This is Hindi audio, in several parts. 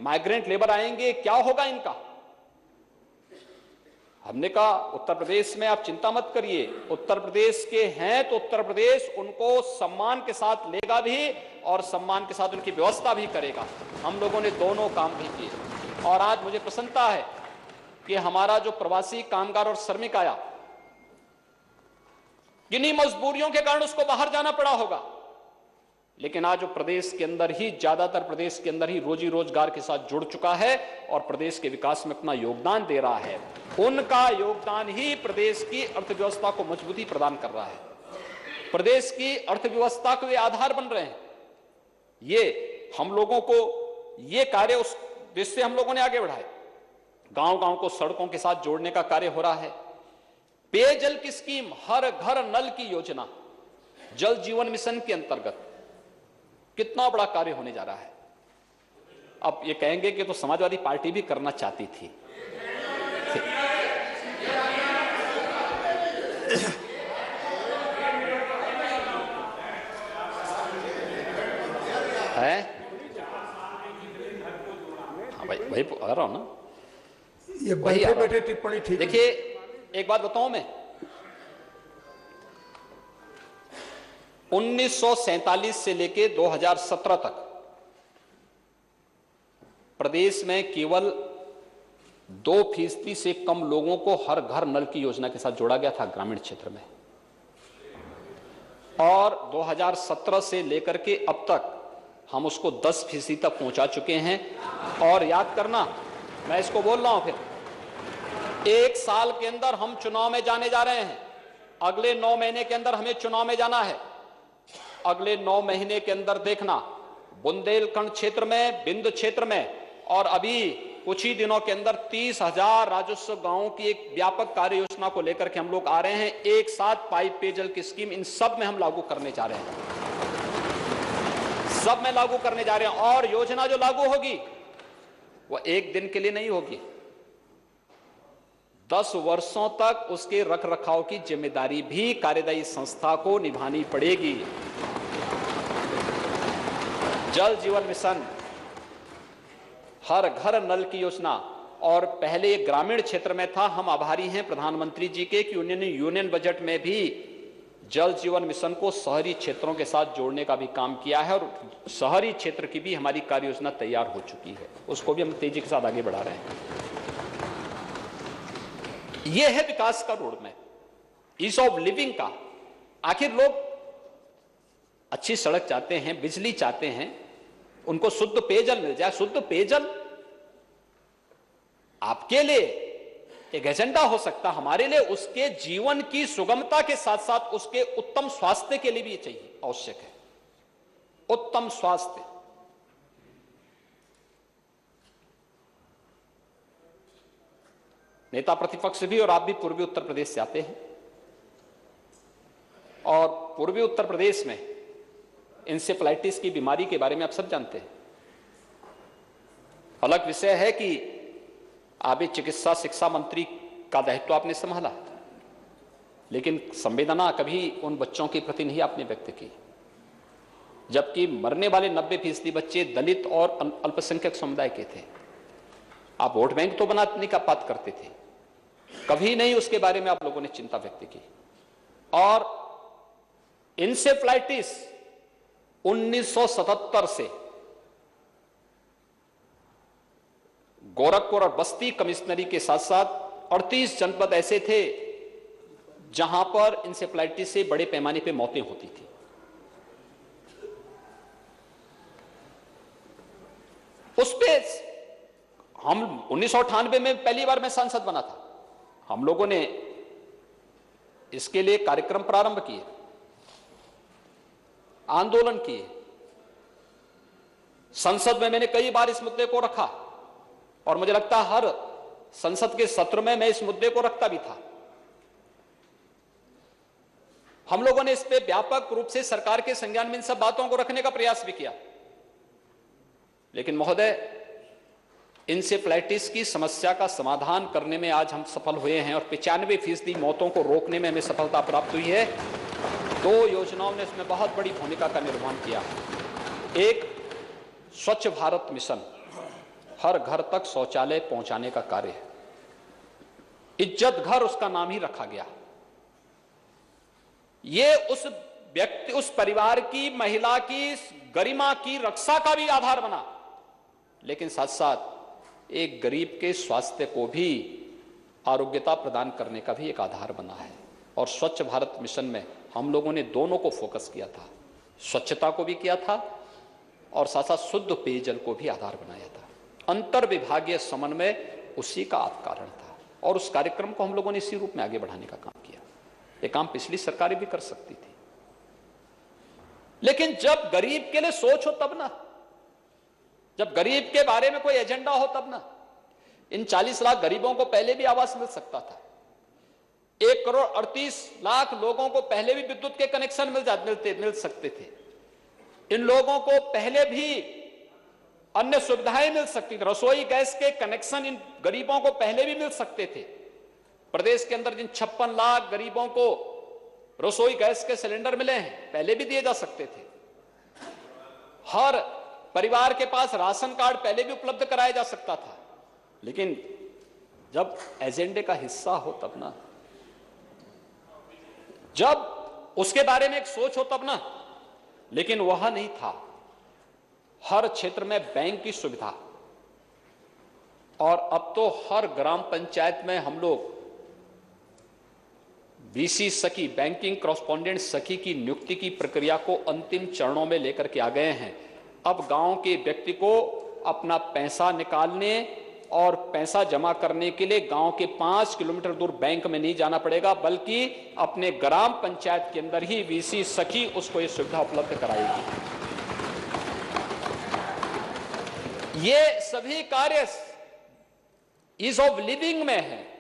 माइग्रेंट लेबर आएंगे, क्या होगा इनका? हमने कहा उत्तर प्रदेश में आप चिंता मत करिए, उत्तर प्रदेश के हैं तो उत्तर प्रदेश उनको सम्मान के साथ लेगा भी और सम्मान के साथ उनकी व्यवस्था भी करेगा। हम लोगों ने दोनों काम भी किए और आज मुझे प्रसन्नता है कि हमारा जो प्रवासी कामगार और श्रमिक आया, किन्हीं मजबूरियों के कारण उसको बाहर जाना पड़ा होगा, लेकिन आज जो प्रदेश के अंदर ही, ज्यादातर प्रदेश के अंदर ही रोजी रोजगार के साथ जुड़ चुका है और प्रदेश के विकास में अपना योगदान दे रहा है, उनका योगदान ही प्रदेश की अर्थव्यवस्था को मजबूती प्रदान कर रहा है, प्रदेश की अर्थव्यवस्था के वे आधार बन रहे हैं। ये हम लोगों को ये कार्य उस देश से हम लोगों ने आगे बढ़ाए। गांव गांव को सड़कों के साथ जोड़ने का कार्य हो रहा है, पेयजल की स्कीम, हर घर नल की योजना, जल जीवन मिशन के अंतर्गत कितना बड़ा कार्य होने जा रहा है। अब ये कहेंगे कि तो समाजवादी पार्टी भी करना चाहती थी। है हाँ भाई, वही कह रहा हूं ना, ये बैठे बैठे टिप्पणी ठीक। देखिए एक बात बताऊं मैं, 1947 से लेके 2017 तक प्रदेश में केवल 2% से कम लोगों को हर घर नल की योजना के साथ जोड़ा गया था ग्रामीण क्षेत्र में, और 2017 से लेकर के अब तक हम उसको 10% तक पहुंचा चुके हैं। और याद करना, मैं इसको बोल रहा हूं फिर, 1 साल के अंदर हम चुनाव में जाने जा रहे हैं, अगले 9 महीने के अंदर हमें चुनाव में जाना है। अगले 9 महीने के अंदर देखना, बुंदेलखंड क्षेत्र में, बिंद क्षेत्र में, और अभी कुछ ही दिनों के अंदर 30,000 राजस्व गांवों की एक व्यापक कार्य योजना को लेकर के हम लोग आ रहे हैं। एक साथ पाइप पेयजल की स्कीम, इन सब में हम लागू करने जा रहे हैं, सब में लागू करने जा रहे हैं। और योजना जो लागू होगी वो एक दिन के लिए नहीं होगी, 10 वर्षों तक उसके रख रखाव की जिम्मेदारी भी कार्यदायी संस्था को निभानी पड़ेगी। जल जीवन मिशन, हर घर नल की योजना, और पहले ग्रामीण क्षेत्र में था। हम आभारी हैं प्रधानमंत्री जी के कि उन्होंने यूनियन बजट में भी जल जीवन मिशन को शहरी क्षेत्रों के साथ जोड़ने का भी काम किया है, और शहरी क्षेत्र की भी हमारी कार्य योजना तैयार हो चुकी है, उसको भी हम तेजी के साथ आगे बढ़ा रहे हैं। यह है विकास का road map, ease of living का। आखिर लोग अच्छी सड़क चाहते हैं, बिजली चाहते हैं, उनको शुद्ध पेयजल मिल जाए। शुद्ध पेयजल आपके लिए एक एजेंडा हो सकता, हमारे लिए उसके जीवन की सुगमता के साथ साथ उसके उत्तम स्वास्थ्य के लिए भी चाहिए, आवश्यक है उत्तम स्वास्थ्य। नेता प्रतिपक्ष भी और आप भी पूर्वी उत्तर प्रदेश से आते हैं, और पूर्वी उत्तर प्रदेश में इंसेफ्लाइटिस की बीमारी के बारे में आप सब जानते हैं। अलग विषय है कि अभी चिकित्सा शिक्षा मंत्री का दायित्व आपने संभाला, लेकिन संवेदना कभी उन बच्चों के प्रति नहीं आपने व्यक्त की, जबकि मरने वाले 90% बच्चे दलित और अल्पसंख्यक समुदाय के थे। आप वोट बैंक तो बनाने का बात करते थे, कभी नहीं उसके बारे में आप लोगों ने चिंता व्यक्त की। और इंसेफ्लाइटिस 1977 से गोरखपुर और बस्ती कमिश्नरी के साथ साथ 38 जनपद ऐसे थे जहां पर इंसेफ्लाइटिस से बड़े पैमाने पे मौतें होती थी। उस पे हम 1998 में पहली बार मैं सांसद बना था, हम लोगों ने इसके लिए कार्यक्रम प्रारंभ किए, आंदोलन किए, संसद में मैंने कई बार इस मुद्दे को रखा, और मुझे लगता है हर संसद के सत्र में मैं इस मुद्दे को रखता भी था। हम लोगों ने इस पे व्यापक रूप से सरकार के संज्ञान में इन सब बातों को रखने का प्रयास भी किया, लेकिन महोदय इंसेफ्लाइटिस की समस्या का समाधान करने में आज हम सफल हुए हैं, और 95% मौतों को रोकने में हमें सफलता प्राप्त हुई है। 2 योजनाओं ने इसमें बहुत बड़ी भूमिका का निर्वहन किया। एक स्वच्छ भारत मिशन, हर घर तक शौचालय पहुंचाने का कार्य है। इज्जत घर उसका नाम ही रखा गया। ये उस व्यक्ति, उस परिवार की, महिला की गरिमा की रक्षा का भी आधार बना, लेकिन साथ साथ एक गरीब के स्वास्थ्य को भी आरोग्यता प्रदान करने का भी एक आधार बना है। और स्वच्छ भारत मिशन में हम लोगों ने दोनों को फोकस किया था, स्वच्छता को भी किया था और साथ साथ शुद्ध पेयजल को भी आधार बनाया था। अंतर विभागीय समन्वय उसी का कारण था और उस कार्यक्रम को हम लोगों ने इसी रूप में आगे बढ़ाने का काम किया। ये काम पिछली सरकारें भी कर सकती थी, लेकिन जब गरीब के लिए सोच हो तब ना, जब गरीब के बारे में कोई एजेंडा हो तब ना। इन 40 लाख गरीबों को पहले भी आवास मिल सकता था। 1,38,00,000 लोगों को पहले भी विद्युत के कनेक्शन मिल सकते थे। इन लोगों को पहले भी अन्य सुविधाएं मिल सकती थी। रसोई गैस के कनेक्शन इन गरीबों को पहले भी मिल सकते थे। प्रदेश के अंदर जिन 56 लाख गरीबों को रसोई गैस के सिलेंडर मिले हैं, पहले भी दिए जा सकते थे। हर परिवार के पास राशन कार्ड पहले भी उपलब्ध कराया जा सकता था, लेकिन जब एजेंडे का हिस्सा हो तब ना, जब उसके बारे में एक सोच हो तब ना। लेकिन वह नहीं था। हर क्षेत्र में बैंक की सुविधा, और अब तो हर ग्राम पंचायत में हम लोग बीसी सखी, बैंकिंग कॉरेस्पॉन्डेंट सखी की नियुक्ति की प्रक्रिया को अंतिम चरणों में लेकर के आ गए हैं। अब गांव के व्यक्ति को अपना पैसा निकालने और पैसा जमा करने के लिए गांव के 5 किलोमीटर दूर बैंक में नहीं जाना पड़ेगा, बल्कि अपने ग्राम पंचायत के अंदर ही बीसी सखी उसको ये सुविधा उपलब्ध कराएगी। ये सभी कार्य ईज ऑफ लिविंग में है।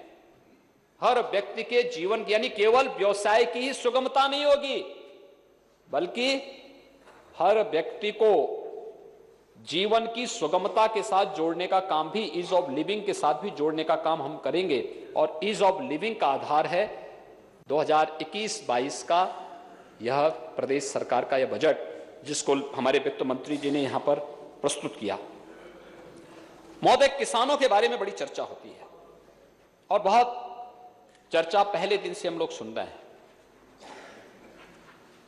हर व्यक्ति के जीवन की, यानी केवल व्यवसाय की ही सुगमता नहीं होगी, बल्कि हर व्यक्ति को जीवन की सुगमता के साथ जोड़ने का काम भी, ईज ऑफ लिविंग के साथ भी जोड़ने का काम हम करेंगे। और ईज ऑफ लिविंग का आधार है 2021-22 का यह प्रदेश सरकार का यह बजट, जिसको हमारे वित्त मंत्री जी ने यहां पर प्रस्तुत किया। महोदय, किसानों के बारे में बड़ी चर्चा होती है और बहुत चर्चा पहले दिन से हम लोग सुन रहे हैं,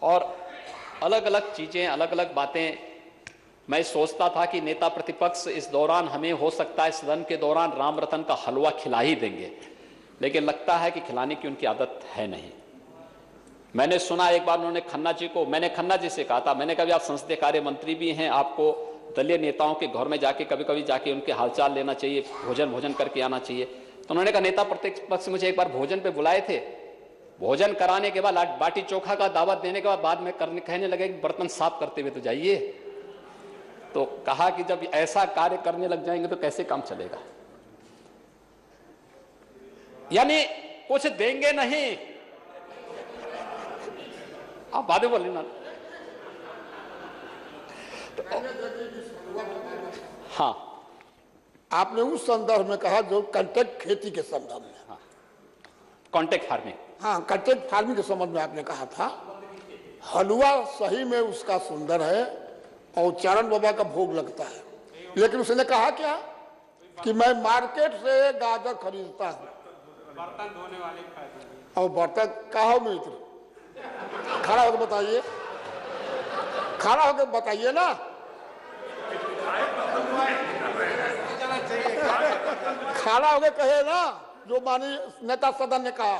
और अलग अलग चीजें, अलग अलग बातें। मैं सोचता था कि नेता प्रतिपक्ष इस दौरान हमें हो सकता है सदन के दौरान राम रतन का हलवा खिला ही देंगे, लेकिन लगता है कि खिलाने की उनकी आदत है नहीं। मैंने सुना एक बार उन्होंने खन्ना जी को, मैंने खन्ना जी से कहा था, मैंने कहा आप संसदीय कार्य मंत्री भी हैं, आपको दलीय नेताओं के घर में जाके कभी कभी जाके उनके हालचाल लेना चाहिए, भोजन करके आना चाहिए। तो उन्होंने कहा नेता प्रतिपक्ष मुझे एक बार भोजन पे बुलाए थे, भोजन कराने के बाद बाटी चोखा का दावत देने के बाद में कहने लगे कि बर्तन साफ करते हुए तो जाइए। तो कहा कि जब ऐसा कार्य करने लग जाएंगे तो कैसे काम चलेगा, यानी कुछ देंगे नहीं। आप बातें बोले ना। तो हाँ, आपने उस संदर्भ में कहा जो कॉन्ट्रैक्ट खेती के संदर्भ में, हाँ, कॉन्ट्रैक्ट फार्मिंग, हाँ कॉन्ट्रैक्ट फार्मिंग के संबंध में आपने कहा था। हलवा सही में उसका सुंदर है और चरण बाबा का भोग लगता है, लेकिन उसने कहा क्या कि मैं मार्केट से गाजर खरीदता हूँ, बर्तन धोने वाले और बर्तन कहा मित्र, खड़ा होकर बताइए, खड़ा होकर बताइए ना। खड़ा होकर कहे ना, जो माननीय नेता सदन ने कहा,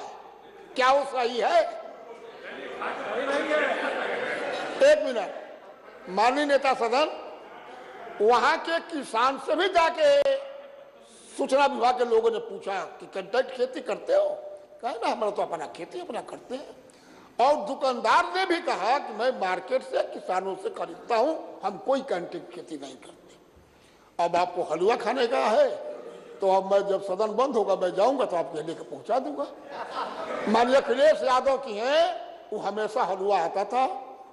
क्या वो सही है? एक मिनट, माननीय नेता सदन वहां के किसान से भी जाके सूचना विभाग के लोगों ने पूछा कि कॉन्ट्रैक्ट खेती करते हो? कहा ना हमारा तो अपना खेती अपना करते हैं। और दुकानदार ने भी कहा कि मैं मार्केट से किसानों से खरीदता हूं, हम कोई कॉन्ट्रैक्ट खेती नहीं करते। अब आपको हलवा खाने का है तो अब मैं जब सदन बंद होगा मैं जाऊंगा तो आपके लेकर पहुंचा दूंगा। माननीय अखिलेश यादव की है, वो हमेशा हलवा आता था।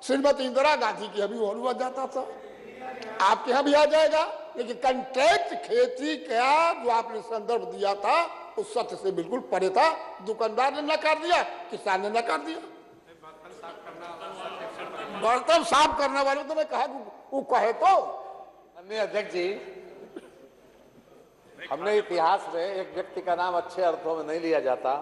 श्रीमती इंदिरा गांधी की अभी वो हलवा जाता था, आपके यहाँ भी आ जाएगा। लेकिन कॉन्ट्रैक्ट खेती का जो आपने संदर्भ दिया था उस सत्य से बिल्कुल परे था। दुकानदार ने नकार दिया, किसान ने नकार दिया। बर्तन साफ करने वाले तो मैं कहा वो कहे तो। माननीय अध्यक्ष जी, हमने इतिहास में एक व्यक्ति का नाम अच्छे अर्थों में नहीं लिया जाता,